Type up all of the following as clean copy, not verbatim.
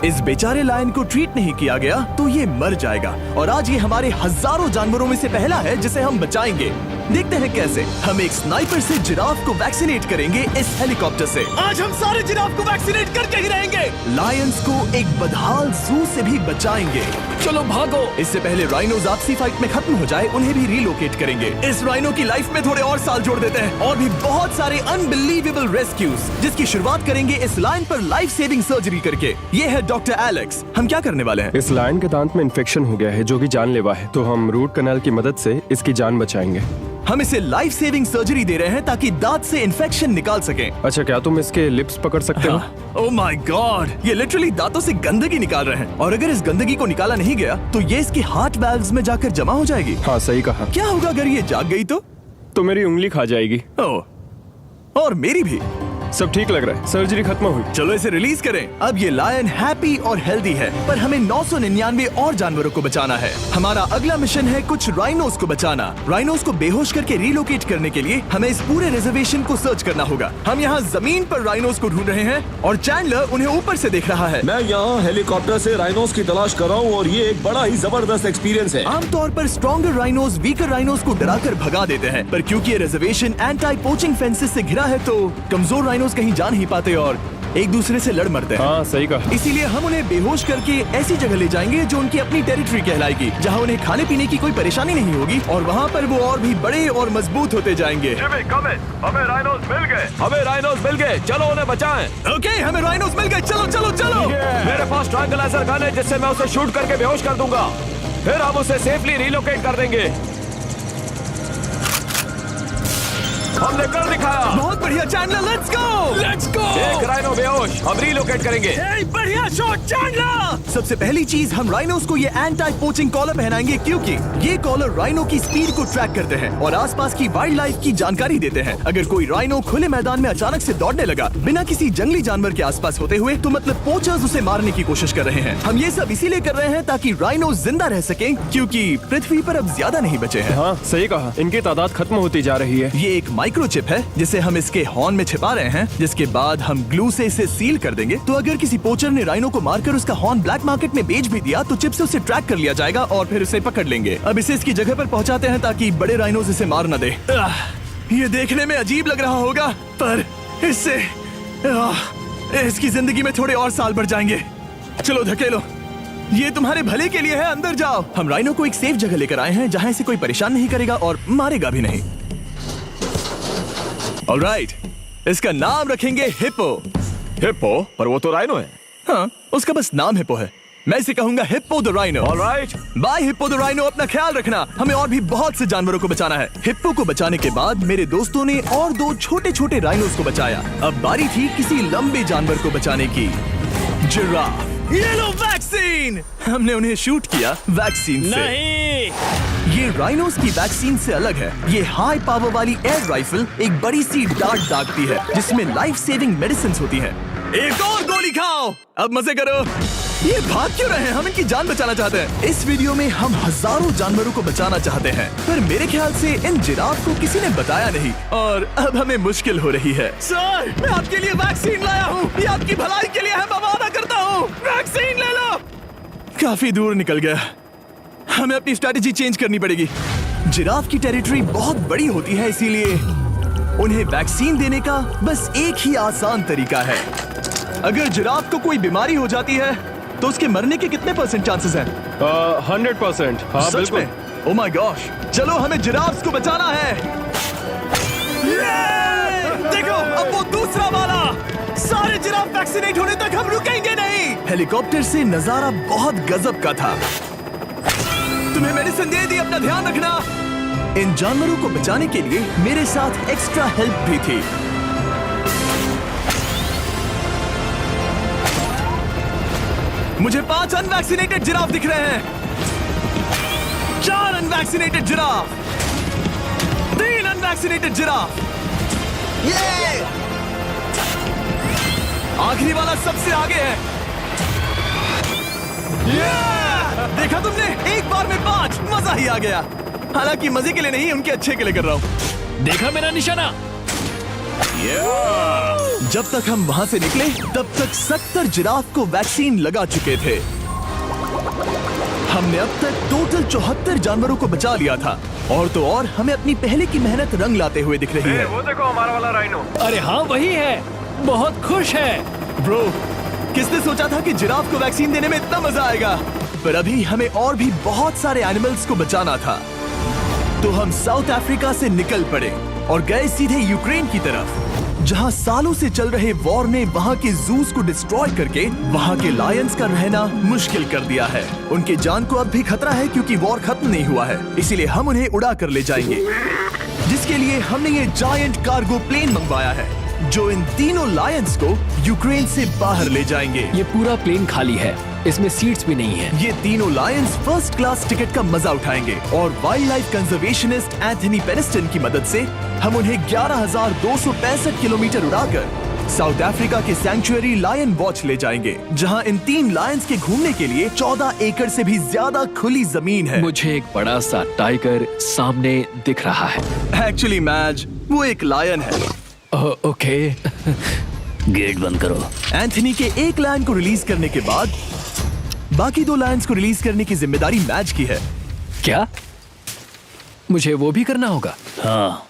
इस बेचारे लायन को ट्रीट नहीं किया गया तो ये मर जाएगा। और आज ये हमारे हजारों जानवरों में से पहला है जिसे हम बचाएंगे। देखते हैं कैसे। हम एक स्नाइपर से जिराफ को वैक्सीनेट करेंगे इस हेलीकॉप्टर से। आज हम सारे जिराफ को वैक्सीनेट करके ही रहेंगे। लायंस को एक बदहाल जू से भी बचाएंगे। चलो भागो। इससे पहले राइनोज आपसी फाइट में खत्म हो जाए, उन्हें भी रिलोकेट करेंगे। इस राइनो की लाइफ में थोड़े और साल जोड़ देते हैं और भी बहुत सारे अनबिलीवेबल रेस्क्यूज, जिसकी शुरुआत करेंगे इस लायन पर लाइफ सेविंग सर्जरी करके। ये है डॉक्टर एलेक्स। हम क्या करने वाले हैं? इस लायन के दांत में इन्फेक्शन हो गया है जो कि जानलेवा है, तो हम रूट कैनाल की मदद से इसकी जान बचाएंगे। हम इसे लाइफ सेविंग सर्जरी दे रहे हैं ताकि दांत से इन्फेक्शन निकाल सकें। अच्छा, क्या तुम इसके लिप्स पकड़ सकते हो? ओह माय गॉड, ये लिटरली दांतों से गंदगी निकाल रहे हैं। और अगर इस गंदगी को निकाला नहीं गया तो ये इसके हार्ट वाल्व्स में जाकर जमा हो जाएगी। हाँ, सही कहा। क्या होगा अगर ये जाग गई तो मेरी उंगली खा जाएगी। ओह, और मेरी भी। सब ठीक लग रहा है, सर्जरी खत्म हुई। चलो इसे रिलीज करें। अब ये लायन हैप्पी और हेल्दी है, पर हमें 999 और जानवरों को बचाना है। हमारा अगला मिशन है कुछ राइनोस को बचाना। राइनोस को बेहोश करके रिलोकेट करने के लिए हमें इस पूरे रिजर्वेशन को सर्च करना होगा। हम यहाँ जमीन पर राइनोस को ढूंढ रहे हैं और चैंडलर उन्हें ऊपर से देख रहा है। मैं यहाँ हेलीकॉप्टर से राइनोस की तलाश कर रहा हूँ और ये एक बड़ा ही जबरदस्त एक्सपीरियंस है। आमतौर पर स्ट्रॉन्गर राइनोस वीकर राइनोस को डराकर भगा देते हैं, पर क्योंकि ये रिजर्वेशन एंटी पोचिंग फेंसेस से घिरा है तो कमजोर राइनोस कहीं जा नहीं पाते और एक दूसरे से लड़ मरते हैं। हाँ, सही कहा। इसीलिए हम उन्हें बेहोश करके ऐसी जगह ले जाएंगे जो उनकी अपनी टेरिटरी कहलाएगी, जहाँ उन्हें खाने पीने की कोई परेशानी नहीं होगी और वहाँ पर वो और भी बड़े और मजबूत होते जाएंगे। हमें राइनोस मिल गए, चलो उन्हें बचाएं। ओके, हमें राइनोस मिल गए, चलो चलो चलो। मेरे पास ट्रायंगलाइजर गन है जिससे मैं उसे शूट करके बेहोश कर दूंगा, फिर हम उसे सेफली रिलोकेट कर देंगे। हमने कर दिखाया। बहुत बढ़िया चैंडलर, लेट्स गो। एक राइनो बेहोश, अब रिलोकेट करेंगे। बढ़िया शॉट चैंडलर। सबसे पहली चीज, हम राइनोस को ये एंटी पोचिंग कॉलर पहनाएंगे क्योंकि ये कॉलर राइनो की स्पीड को ट्रैक करते हैं और आसपास की वाइल्ड लाइफ की जानकारी देते हैं। अगर कोई राइनो खुले मैदान में अचानक से दौड़ने लगा बिना किसी जंगली जानवर के आसपास होते हुए, तो मतलब पोचर्स उसे मारने की कोशिश कर रहे हैं। हम ये सब इसीलिए कर रहे हैं ताकि राइनो जिंदा रह सकें, क्योंकि पृथ्वी पर अब ज्यादा नहीं बचे हैं। हाँ, सही कहा। इनकी तादाद खत्म होती जा रही है। ये एक माइक्रोचिप है जिसे हम इसके हॉर्न में छिपा रहे हैं, जिसके बाद हम ग्लू से इसे सील कर देंगे। तो अगर किसी पोचर ने राइनो को मारकर उसका हॉर्न ब्लैक मार्केट में बेच भी दिया तो चिप से उसे ट्रैक कर लिया जाएगा और फिर उसे पकड़ लेंगे। अब इसे इसकी जगह पर पहुंचाते हैं ताकि बड़े राइनोस इसे मार न दे। ये देखने में अजीब लग रहा होगा, पर इससे इसकी जिंदगी में थोड़े और साल बढ़ जाएंगे। चलो धकेलो, ये तुम्हारे भले के लिए है, अंदर जाओ। हम राइनो को एक सेफ जगह लेकर आए हैं जहाँ इसे कोई परेशान नहीं करेगा और मारेगा भी नहीं। ऑलराइट, इसका नाम रखेंगे हिप्पो। हिप्पो? पर वो तो राइनो है। हाँ, उसका बस नाम हिप्पो है। मैं इसे कहूंगा hippo the rhino. Alright, bye hippo the rhino. अपना ख्याल रखना, हमें और भी बहुत से जानवरों को बचाना है। हिप्पो को बचाने के बाद मेरे दोस्तों ने और 2 छोटे छोटे राइनोस को बचाया। अब बारी थी किसी लंबे जानवर को बचाने की, जिराफ। ये लो वैक्सीन। हमने उन्हें शूट किया वैक्सीन से। नहीं, ये राइनोस की वैक्सीन से अलग है। ये हाई पावर वाली एयर राइफल एक बड़ी सी डार्ट दागती है जिसमें लाइफ सेविंग मेडिसिन होती है। एक और गोली खाओ, अब मजे करो। ये भाग क्यों रहे हैं? हम इनकी जान बचाना चाहते हैं। इस वीडियो में हम हजारों जानवरों को बचाना चाहते हैं, पर मेरे ख्याल से इन जिराफ को किसी ने बताया नहीं और अब हमें मुश्किल हो रही है। सर, मैं आपके लिए वैक्सीन लाया हूँ। ये आपकी भलाई के लिए है, मैं वादा करता हूँ। वैक्सीन ले लो। काफी दूर निकल गया, हमें अपनी स्ट्रैटेजी चेंज करनी पड़ेगी। जिराफ की टेरिटरी बहुत बड़ी होती है, इसीलिए उन्हें वैक्सीन देने का बस एक ही आसान तरीका है। अगर जिराफ को कोई बीमारी हो जाती है तो उसके मरने के कितने % चांसेस हैं? 100%। हाँ, सच बिल्कुल। में? ओह माय गॉश, चलो हमें जिराफ्स को बचाना है। देखो, अब वो दूसरा वाला। सारे जिराफ वैक्सीनेट होने तक हम रुकेंगे नहीं। हेलीकॉप्टर से नजारा बहुत गजब का था। तुम्हें मेडिसिन दे दी, अपना ध्यान रखना। इन जानवरों को बचाने के लिए मेरे साथ एक्स्ट्रा हेल्प भी थी। मुझे 5 अनवैक्सीनेटेड जिराफ दिख रहे हैं। 4 अनवैक्सीनेटेड जिराफ, 3 अनवैक्सीनेटेड जिराफ। ये आखिरी वाला सबसे आगे है। देखा तुमने, एक बार में 5। मजा ही आ गया। हालांकि मजे के लिए नहीं, उनके अच्छे के लिए कर रहा हूँ। देखा मेरा निशाना? जब तक हम वहाँ से निकले तब तक 70 जिराफ को वैक्सीन लगा चुके थे। हमने अब तक टोटल 74 जानवरों को बचा लिया था। और तो और हमें अपनी पहले की मेहनत रंग लाते हुए दिख रही है। वो देखो हमारा वाला राइनो। अरे हाँ वही है, बहुत खुश है। ब्रो, किसने सोचा था कि जिराफ को वैक्सीन देने में इतना मजा आएगा। पर अभी हमें और भी बहुत सारे एनिमल्स को बचाना था। तो हम साउथ अफ्रीका से निकल पड़े और गए सीधे यूक्रेन की तरफ, जहां सालों से चल रहे वॉर ने वहां के जूस को डिस्ट्रॉय करके वहां के लायंस का रहना मुश्किल कर दिया है। उनके जान को अब भी खतरा है क्योंकि वॉर खत्म नहीं हुआ है, इसीलिए हम उन्हें उड़ा कर ले जाएंगे, जिसके लिए हमने ये जायंट कार्गो प्लेन मंगवाया है जो इन तीनों लायंस को यूक्रेन से बाहर ले जाएंगे। ये पूरा प्लेन खाली है, इसमेमें सीट्स भी नहीं है। ये तीनों लायंस फर्स्ट क्लास टिकट का मजा उठाएंगे और वाइल्ड लाइफ कंजर्वेशनिस्ट एंथनी पेनिस्टन की मदद से हम उन्हें 11,265 किलोमीटर उड़ाकर साउथ अफ्रीका के सैंक्चुअरी लायन वॉच ले जाएंगे, जहां इन 3 लायंस के घूमने के लिए 14 एकड़ से भी ज्यादा खुली जमीन है। मुझे एक बड़ा सा टाइगर सामने दिख रहा है। एक्चुअली मैच, वो एक लायन है। ओके। गेट बंद करो। एंथनी के एक लायन को रिलीज करने के बाद बाकी 2 लायंस को रिलीज करने की जिम्मेदारी मैच की है। क्या मुझे वो भी करना होगा? हाँ,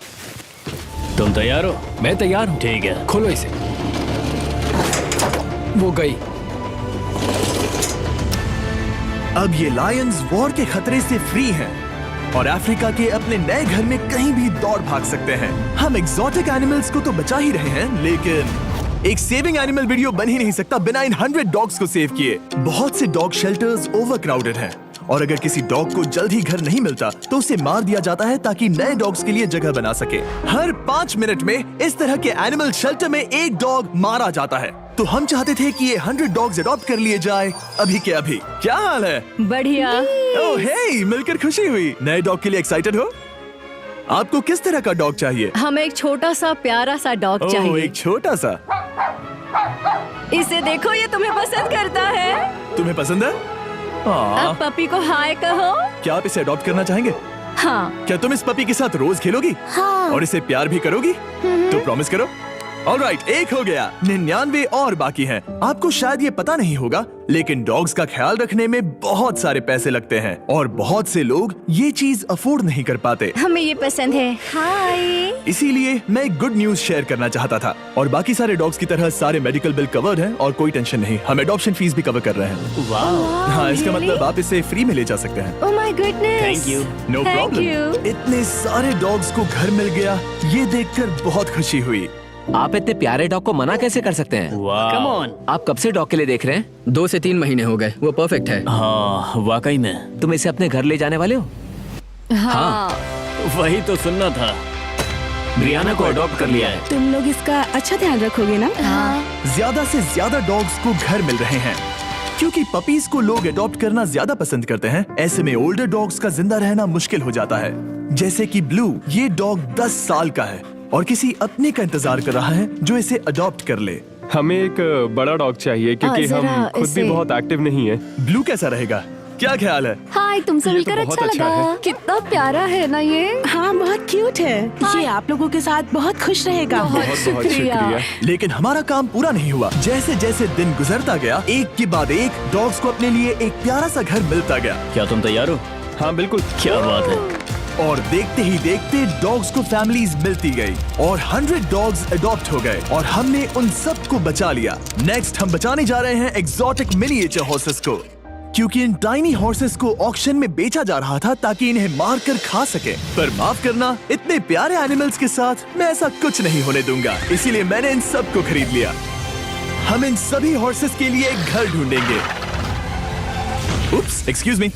तुम तैयार हो? मैं तैयार हूँ। ठीक है। खोलो इसे। वो गई। अब ये लायंस वॉर के खतरे से फ्री हैं और अफ्रीका के अपने नए घर में कहीं भी दौड़ भाग सकते हैं। हम एग्जॉटिक एनिमल्स को तो बचा ही रहे हैं, लेकिन एक सेविंग एनिमल वीडियो बन ही नहीं सकता बिना इन 100 डॉग्स को सेव किए। बहुत से डॉग शेल्टर्स ओवरक्राउडेड हैं और अगर किसी डॉग को जल्द ही घर नहीं मिलता तो उसे मार दिया जाता है ताकि नए डॉग्स के लिए जगह बना सके। हर 5 मिनट में इस तरह के एनिमल शेल्टर में एक डॉग मारा जाता है। तो हम चाहते थे कि ये 100 डॉग्स अडॉप्ट कर लिए जाए अभी के अभी। क्या हाल है? बढ़िया। ओह हे, मिलकर खुशी हुई। नए डॉग के लिए एक्साइटेड हो? आपको किस तरह का डॉग चाहिए? हमें एक छोटा सा प्यारा सा डॉग ओह, चाहिए। एक छोटा सा। इसे देखो, ये तुम्हें पसंद करता है। तुम्हें पसंद है? हाँ। अब पपी को हाय कहो। क्या आप इसे अडॉप्ट करना चाहेंगे? हाँ। क्या तुम इस पपी के साथ रोज खेलोगी? हाँ। और इसे प्यार भी करोगी? तो प्रॉमिस करो। ऑलराइट, एक हो गया। 99 और बाकी हैं। आपको शायद ये पता नहीं होगा, लेकिन डॉग्स का ख्याल रखने में बहुत सारे पैसे लगते हैं और बहुत से लोग ये चीज अफोर्ड नहीं कर पाते। हमें ये पसंद है। हाय। इसीलिए मैं एक गुड न्यूज शेयर करना चाहता था। और बाकी सारे डॉग्स की तरह सारे मेडिकल बिल कवर्ड हैं और कोई टेंशन नहीं। हम एडॉप्शन फीस भी कवर कर रहे हैं। हाँ, इसका मतलब आप इसे फ्री में ले जा सकते हैं। Oh my goodness. Thank you. No Thank problem. you. इतने सारे डॉग्स को घर मिल गया, ये देखकर बहुत खुशी हुई। आप इतने प्यारे डॉग को मना कैसे कर सकते हैं? Come on. आप कब से डॉग के लिए देख रहे हैं? 2 से 3 महीने हो गए, वो परफेक्ट है। हाँ, वाकई में। तुम इसे अपने घर ले जाने वाले हो? हाँ। वही तो सुनना था। ब्रियाना को अडॉप्ट कर लिया है। तुम लोग इसका अच्छा ध्यान रखोगे ना? हाँ। ज्यादा से ज्यादा डॉग्स को घर मिल रहे हैं क्योंकि पपीज को लोग अडॉप्ट करना ज्यादा पसंद करते हैं। ऐसे में ओल्डर डॉग्स का जिंदा रहना मुश्किल हो जाता है। जैसे कि ब्लू, ये डॉग 10 साल का है और किसी अपने का इंतजार कर रहा है जो इसे अडॉप्ट कर ले। हमें एक बड़ा डॉग चाहिए क्योंकि जरा हम खुद भी इसे- बहुत एक्टिव नहीं है। ब्लू कैसा रहेगा? क्या ख्याल है? हाय, तुमसे ये तो मिलकर बहुत अच्छा अच्छा लगा। है। कितना प्यारा है ना ये। हाँ, बहुत क्यूट है। ये आप लोगों के साथ बहुत खुश रहेगा। बहुत बहुत शुक्रिया। शुक्रिया। लेकिन हमारा काम पूरा नहीं हुआ। जैसे जैसे दिन गुजरता गया, एक के बाद एक डॉग्स को अपने लिए एक प्यारा सा घर मिलता गया। क्या तुम तैयार हो? हाँ बिल्कुल। क्या बात है। और देखते ही देखते डॉग्स को फैमिलीज मिलती गई और 100 डॉग्स अडॉप्ट हो गए और हमने उन सब को बचा लिया। नेक्स्ट हम बचाने जा रहे हैं एग्जॉटिक मिनिएचर हॉर्सेस को, क्योंकि इन टाइनी हॉर्सेस को ऑक्शन में बेचा जा रहा था ताकि इन्हें मार कर खा सके। पर माफ करना, इतने प्यारे एनिमल्स के साथ मैं ऐसा कुछ नहीं होने दूंगा, इसीलिए मैंने इन सब को खरीद लिया। हम इन सभी हॉर्सेस के लिए एक घर ढूंढेंगे। उप्स, एक्सक्यूज मी।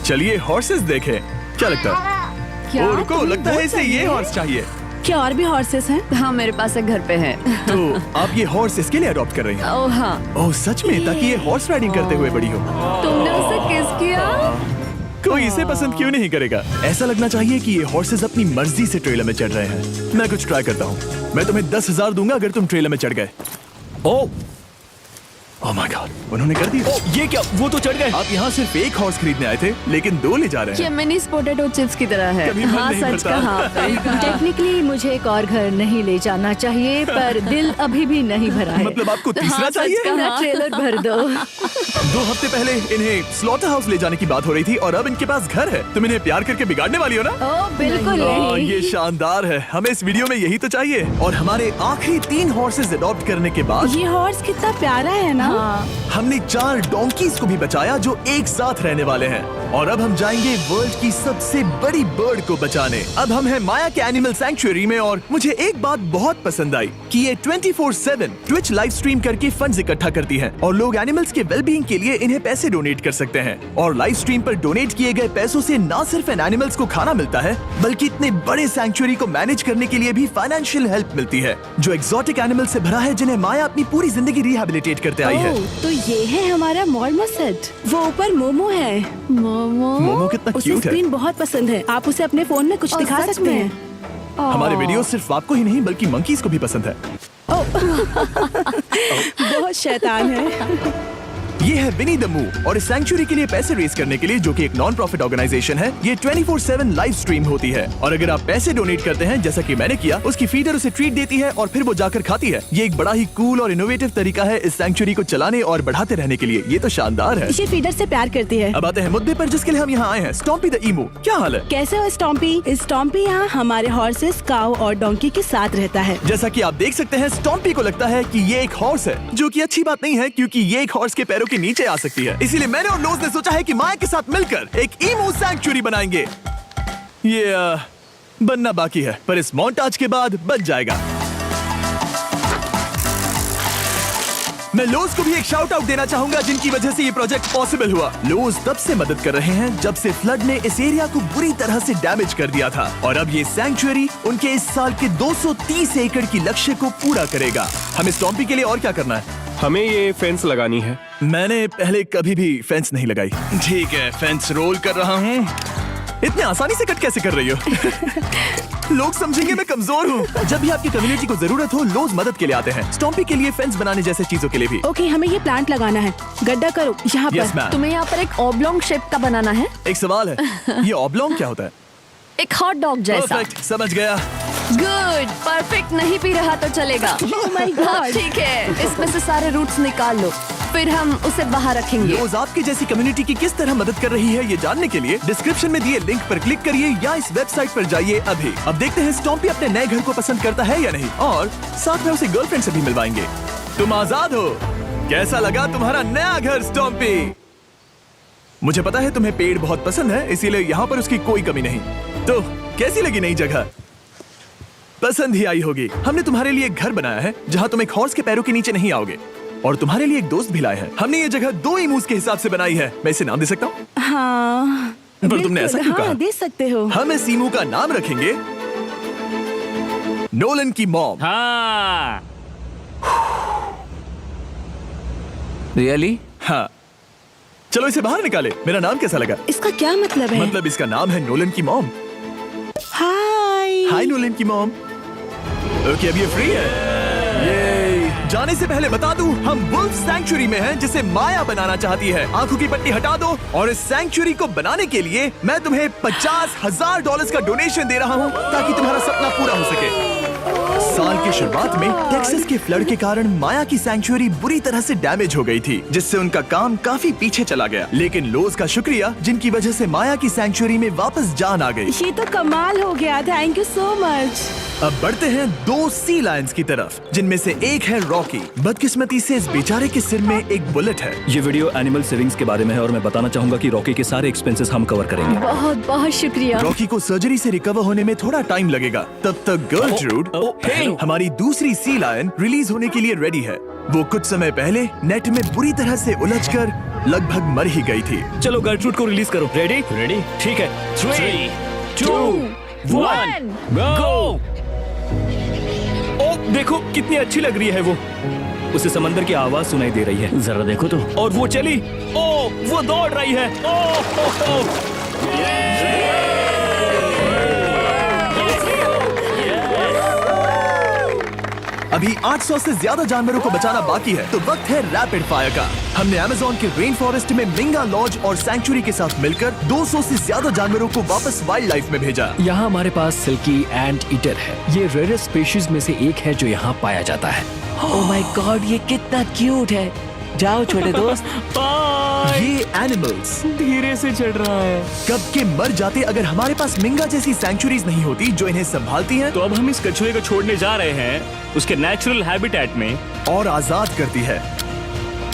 चलिए हॉर्सेस देखें। क्या लगता है? क्या? ओ, रुको, तुम्हें लगता है वो इसे चाहिए? ये हॉर्स चाहिए। क्या और भी हॉर्सेस हैं? हाँ, मेरे पास एक घर पे है। तो आप ये हॉर्स इसके लिए अडॉप्ट कर रही हैं? ओह हाँ। ओह सच में? ताकि ये हॉर्स राइडिंग करते हुए बड़ी हो। तुमने उसे किस किया? कोई इसे पसंद क्यों नहीं करेगा? ऐसा लगना चाहिए कि ये हॉर्सेस अपनी मर्जी से ट्रेलर में चढ़ रहे हैं। मैं कुछ ट्राई करता हूँ। मैं तुम्हें 10,000 दूंगा अगर तुम ट्रेलर में चढ़ गए। ओ, ओह माय गॉड, उन्होंने कर दिया। ये क्या, वो तो चढ़ गए। आप यहाँ सिर्फ एक हॉर्स खरीदने आए थे, लेकिन 2 ले जा रहे ये हैं। मिनी पोटैटो चिप्स की तरह है। कभी मन हाँ नहीं सच भरता। कहा। टेक्निकली मुझे एक और घर नहीं ले जाना चाहिए, पर दिल अभी भी नहीं भरा है। मतलब आपको तीसरा हाँ, सच चाहिए? कहा। मेरा ट्रेलर भर दो। 2 हफ्ते पहले इन्हें स्लॉटर हाउस ले जाने की बात हो रही थी और अब इनके पास घर है। तुम इन्हें प्यार करके बिगाड़ने वाली हो ना? ओ बिल्कुल हाँ, नहीं। ये शानदार है। हमें इस वीडियो में यही तो चाहिए। और हमारे आखिरी 3 हॉर्सेस अडॉप्ट करने के बाद ये हॉर्स कितना प्यारा है ना। हमने 4 डोंकीज को भी बचाया जो एक साथ रहने वाले हैं। और अब हम जाएंगे वर्ल्ड की सबसे बड़ी बर्ड को बचाने। अब हम हैं माया के एनिमल सैंक्चुअरी में और मुझे एक बात बहुत पसंद आई कि ये 24/7 ट्विच लाइव स्ट्रीम करके फंड्स इकट्ठा करती है और लोग एनिमल्स के वेलबींग के लिए इन्हें पैसे डोनेट कर सकते हैं। और लाइव स्ट्रीम पर डोनेट किए गए पैसों से न सिर्फ इन एनिमल्स को खाना मिलता है, बल्कि इतने बड़े सैंक्चुअरी को मैनेज करने के लिए भी फाइनेंशियल हेल्प मिलती है, जो एक्सोटिक एनिमल से भरा है जिन्हें माया अपनी पूरी जिंदगी रिहैबिलिटेट करते आई है। ओह, तो ये है हमारा मॉर्मोसेट। वो ऊपर मोमो है। मोमो कितना उसे क्यूट है। स्क्रीन बहुत पसंद है। आप उसे अपने फोन में कुछ ओह, दिखा सच सकते में? हैं। हमारे वीडियो सिर्फ आपको ही नहीं बल्कि मंकीज को भी पसंद है। बहुत शैतान है। ये है विनी द मू और इस सैंक्चुअरी के लिए पैसे रेज करने के लिए, जो कि एक नॉन प्रॉफिट ऑर्गेनाइजेशन है, ये 24/7 लाइव स्ट्रीम होती है। और अगर आप पैसे डोनेट करते हैं, जैसा कि मैंने किया, उसकी फीडर उसे ट्रीट देती है और फिर वो जाकर खाती है। ये एक बड़ा ही कूल और इनोवेटिव तरीका है इस सैंक्चुअरी को चलाने और बढ़ाते रहने के लिए। ये तो शानदार है। ये फीडर से प्यार करती है। अब आते हैं मुद्दे पर जिसके लिए हम यहाँ आए हैं, स्टॉम्पी द ईमू। क्या हाल है? कैसे हो स्टॉम्पी? स्टॉम्पी यहाँ हमारे हॉर्सेस, काऊ और डोंकी के साथ रहता है। जैसा कि आप देख सकते हैं, स्टॉम्पी को लगता है कि ये एक हॉर्स है, जो कि अच्छी बात नहीं है क्योंकि ये एक हॉर्स के पैरों के नीचे आ सकती है। इसीलिए मैंने और लोज ने सोचा है कि माया के साथ मिलकर एक ईमू सैंक्चुअरी बनाएंगे। ये बनना बाकी है, पर इस मोंटाज के बाद बन जाएगा। मैं लोज को भी एक शाउट आउट देना चाहूंगा, जिनकी वजह से ये प्रोजेक्ट पॉसिबल हुआ। लोज तब से मदद कर रहे हैं जब से फ्लड ने इस एरिया को बुरी तरह से डैमेज कर दिया था, और अब ये सैंक्चुअरी उनके इस साल के 230 एकड़ की लक्ष्य को पूरा करेगा। हमें स्टॉम्पी के लिए और क्या करना है? हमें ये फेंस लगानी है। मैंने पहले कभी भी फेंस नहीं लगाई। ठीक है, फेंस रोल कर रहा हूँ। इतने आसानी से कट कैसे कर रही हो? लोग समझेंगे मैं कमजोर हूँ। जब भी आपकी कम्युनिटी को जरूरत हो, लोग मदद के लिए आते हैं। स्टॉम्पी के लिए फेंस बनाने जैसे चीजों के लिए भी। ओके, हमें ये प्लांट लगाना है। गड्ढा करो यहाँ यस पर। मैम। तुम्हें यहाँ पर एक ऑब्लोंग शेप का बनाना है, एक सवाल है, ये ऑब्लोंग क्या होता है? एक हॉट डॉग जैसा। परफेक्ट, समझ गया। गुड, परफेक्ट नहीं पी रहा तो चलेगा। Oh my God. ठीक है, इसमें से सारे रूट्स निकाल लो, फिर हम उसे बाहर रखेंगे। लोज आपकी जैसी कम्युनिटी की किस तरह मदद कर रही है, ये जानने के लिए डिस्क्रिप्शन में दिए लिंक पर क्लिक करिए या इस वेबसाइट पर जाइए अभी। अब देखते हैं स्टॉम्पी अपने नए घर को पसंद करता है या नहीं, और साथ में उसे गर्लफ्रेंड से भी मिलवाएंगे। तुम आजाद हो। कैसा लगा तुम्हारा नया घर स्टॉम्पी? मुझे पता है तुम्हें पेड़ बहुत पसंद है, इसीलिए यहाँ पर उसकी कोई कमी नहीं। तो कैसी लगी नई जगह? पसंद ही आई होगी। हमने तुम्हारे लिए एक घर बनाया है जहाँ तुम एक हॉर्स के पैरों के नीचे नहीं आओगे, और तुम्हारे लिए एक दोस्त भी लाए हैं। हमने ये जगह 2 ईमूस के हिसाब से बनाई है। मैं इसे नाम दे सकता हूँ? हाँ, पर तुमने ऐसा क्यों हाँ, कहा? दे सकते हो। हम इस ईमू का नाम रखेंगे नोलन की मॉम। हाँ, रियली? हाँ, चलो इसे बाहर निकाले। मेरा नाम कैसा लगा? इसका क्या मतलब है? मतलब इसका नाम है नोलन की मॉम। हाय। हाय नोलन की मॉम। ओके, अब ये फ्री है। ये जाने से पहले बता दूं, हम वुल्फ सैंक्चुअरी में हैं, जिसे माया बनाना चाहती है। आंखों की पट्टी हटा दो, और इस सैंक्चुअरी को बनाने के लिए मैं तुम्हें $50,000 का डोनेशन दे रहा हूं, ताकि तुम्हारा सपना पूरा हो सके। साल की शुरुआत में टेक्सास के फ्लड के कारण माया की सैंक्चुअरी बुरी तरह से डैमेज हो गई थी, जिससे उनका काम काफी पीछे चला गया। लेकिन लोज का शुक्रिया, जिनकी वजह से माया की सैंक्चुअरी में वापस जान आ गई। ये तो कमाल हो गया। Thank you so much. अब बढ़ते हैं 2 सी लायंस की तरफ, जिनमें से एक है रॉकी। बदकिस्मती से इस बेचारे के सिर में एक बुलेट है। ये वीडियो एनिमल सेविंग्स के बारे में है और मैं बताना चाहूंगा कि रॉकी के सारे एक्सपेंसेस हम कवर करेंगे। बहुत बहुत शुक्रिया। रॉकी को सर्जरी से रिकवर होने में थोड़ा टाइम लगेगा। तब तक गर्लट्रूड, हमारी दूसरी सी लायन, रिलीज होने के लिए रेडी है। वो कुछ समय पहले नेट में बुरी तरह से उलझकर लगभग मर ही गई थी। चलो गर्लट्रूड को रिलीज करो। रेडी? रेडी? ठीक है। 3, 2, 1, गो! ओ देखो कितनी अच्छी लग रही है वो। उसे समंदर की आवाज सुनाई दे रही है। जरा देखो तो। और वो चली। ओ वो दौड़ रही है। ओ। अब अभी 800 से ज्यादा जानवरों को बचाना बाकी है, तो वक्त है रैपिड फायर का। हमने अमेज़न के रेन फॉरेस्ट में मिंगा लॉज और सैंक्चुरी के साथ मिलकर 200 से ज्यादा जानवरों को वापस वाइल्ड लाइफ में भेजा। यहाँ हमारे पास सिल्की एंट ईटर है। ये रेयरेस्ट स्पीशीज में से एक है जो यहाँ पाया जाता है। ओह माय गॉड, ये कितना क्यूट है। जाओ छोटे दोस्त। ये एनिमल्स धीरे से चढ़ रहा है। कब के मर जाते अगर हमारे पास मिंगा जैसी सैंक्चुरीज नहीं होती जो इन्हें संभालती हैं तो अब हम इस कछुए को छोड़ने जा रहे हैं उसके नेचुरल हैबिटेट में और आजाद करती है।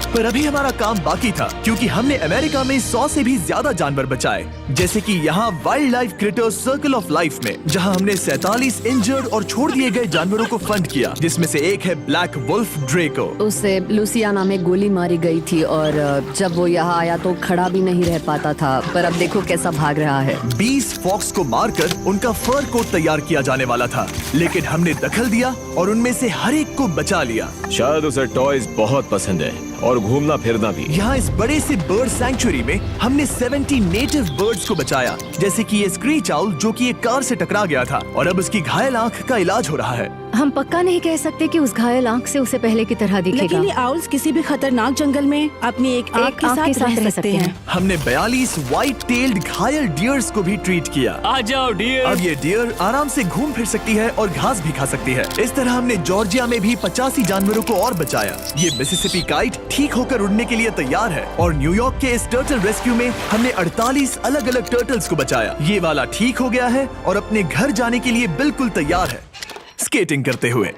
पर अभी हमारा काम बाकी था, क्योंकि हमने अमेरिका में 100 से भी ज्यादा जानवर बचाए, जैसे कि यहाँ wild life creators circle of life में, जहाँ हमने 47 इंजर्ड और छोड़ दिए गए जानवरों को फंड किया, जिसमें से एक है ब्लैक वुल्फ ड्रेको। उसे लुसियाना में गोली मारी गई थी और जब वो यहाँ आया तो खड़ा भी नहीं रह पाता था, पर अब देखो कैसा भाग रहा है। 20 फॉक्स को मारकर उनका फर कोट तैयार किया जाने वाला था, लेकिन हमने दखल दिया और उनमें से हर एक को बचा लिया। शायद उसे टॉयज बहुत पसंद है और घूमना फिरना भी। यहाँ इस बड़े से बर्ड सैंक्चुरी में हमने 70 नेटिव बर्ड्स को बचाया, जैसे कि ये स्क्रीच आउल जो कि एक कार से टकरा गया था और अब उसकी घायल आंख का इलाज हो रहा है। हम पक्का नहीं कह सकते कि उस घायल आंख से उसे पहले की तरह दिखेगा। लेकिन ये आउल्स किसी भी खतरनाक जंगल में अपनी एक आंख के साथ रह सकते हैं। हमने 42 व्हाइट टेल्ड घायल डियर्स को भी ट्रीट किया। आ जाओ डियर। अब ये डियर आराम से घूम फिर सकती है और घास भी खा सकती है। इस तरह हमने जॉर्जिया में भी 85 जानवरों को और बचाया। ये मिसिसिपी काइट ठीक होकर उड़ने के लिए तैयार है और न्यूयॉर्क के इस टर्टल रेस्क्यू में हमने 48 अलग अलग टर्टल्स को बचाया। ये वाला ठीक हो गया है और अपने घर जाने के लिए बिल्कुल तैयार है स्केटिंग करते हुए।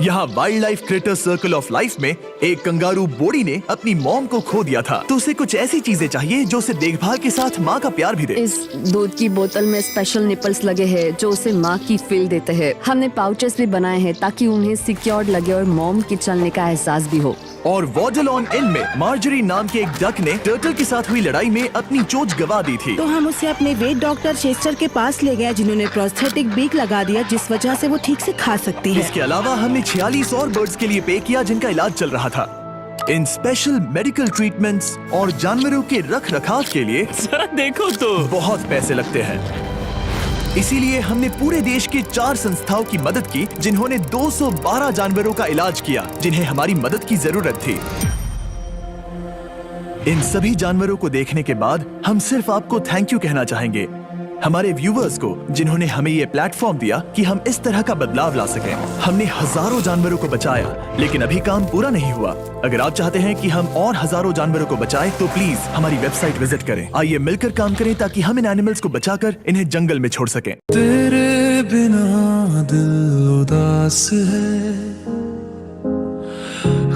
यहाँ wild life creator circle of life में एक कंगारू बोडी ने अपनी मॉम को खो दिया था, तो उसे कुछ ऐसी चीजें चाहिए जो उसे देखभाल के साथ माँ का प्यार भी दे। इस दूध की बोतल में स्पेशल निपल्स लगे हैं जो उसे माँ की फील देते हैं। हमने पाउचेस भी बनाए हैं ताकि उन्हें सिक्योर्ड लगे और मॉम के चलने का एहसास भी हो। और वॉडलॉन इन में मार्जरी नाम के एक डक ने टर्टल के साथ हुई लड़ाई में अपनी चोंच गवा दी थी, तो हम उसे अपने वेट डॉक्टर चेस्टर के पास ले गए, जिन्होंने प्रोस्थेटिक बीक लगा दिया, जिस वजह से वो ठीक से खा सकती है। इसके अलावा हमने 46 और बर्ड्स के लिए पे किया जिनका इलाज चल रहा था। इन स्पेशल मेडिकल ट्रीटमेंट्स और जानवरों के रख रखाव के लिए जरा देखो तो बहुत पैसे लगते हैं। इसीलिए हमने पूरे देश के 4 संस्थाओं की मदद की जिन्होंने 212 जानवरों का इलाज किया जिन्हें हमारी मदद की जरूरत थी। इन सभी जानवरों को देखने के बाद हम सिर्फ आपको थैंक यू कहना चाहेंगे, हमारे व्यूवर्स को जिन्होंने हमें ये प्लेटफॉर्म दिया कि हम इस तरह का बदलाव ला सकें। हमने हजारों जानवरों को बचाया, लेकिन अभी काम पूरा नहीं हुआ। अगर आप चाहते हैं कि हम और हजारों जानवरों को बचाएं, तो प्लीज हमारी वेबसाइट विजिट करें। आइए मिलकर काम करें ताकि हम इन एनिमल्स को बचाकर इन्हें जंगल में छोड़ सकें। तेरे बिना दिल उदास है,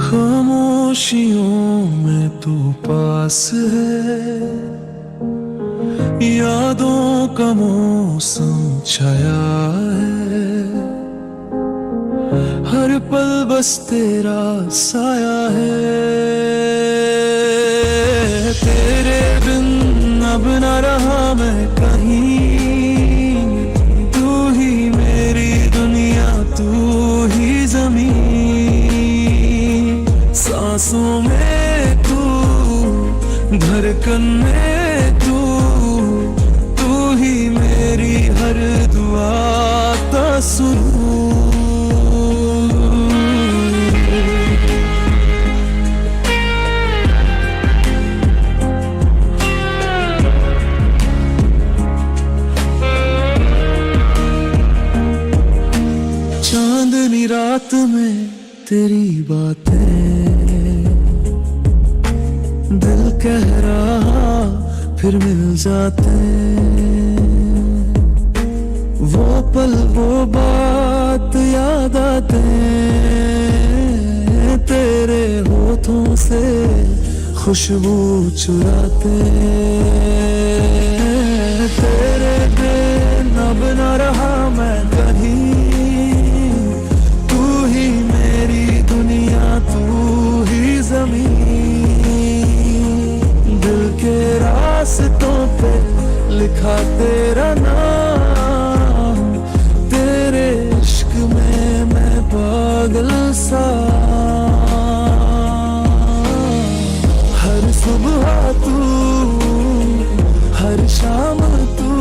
खामोशियों में तू पास है, यादों का मौसम छाया है, हर पल बस तेरा साया है। तेरे बिन अब न रहा मैं कहीं, तू ही मेरी दुनिया, तू ही ज़मीन, सांसों में तू, धड़कन में तू, तू ही मेरी हर दुआ का सुरूर। चांदनी रात में तेरी बातें, दिल कह रहा फिर मिल जाते, वो पल वो बात याद आते, तेरे होठों से खुशबू चुराते, तेरे बिन अब न रहा मैं कहीं, तू ही मेरी दुनिया, तू ही ज़मीन, दिल के रास्तों पे लिखा तेरा नाम, तेरे इश्क में मैं पागल सा, हर सुबह तू, हर शाम तू,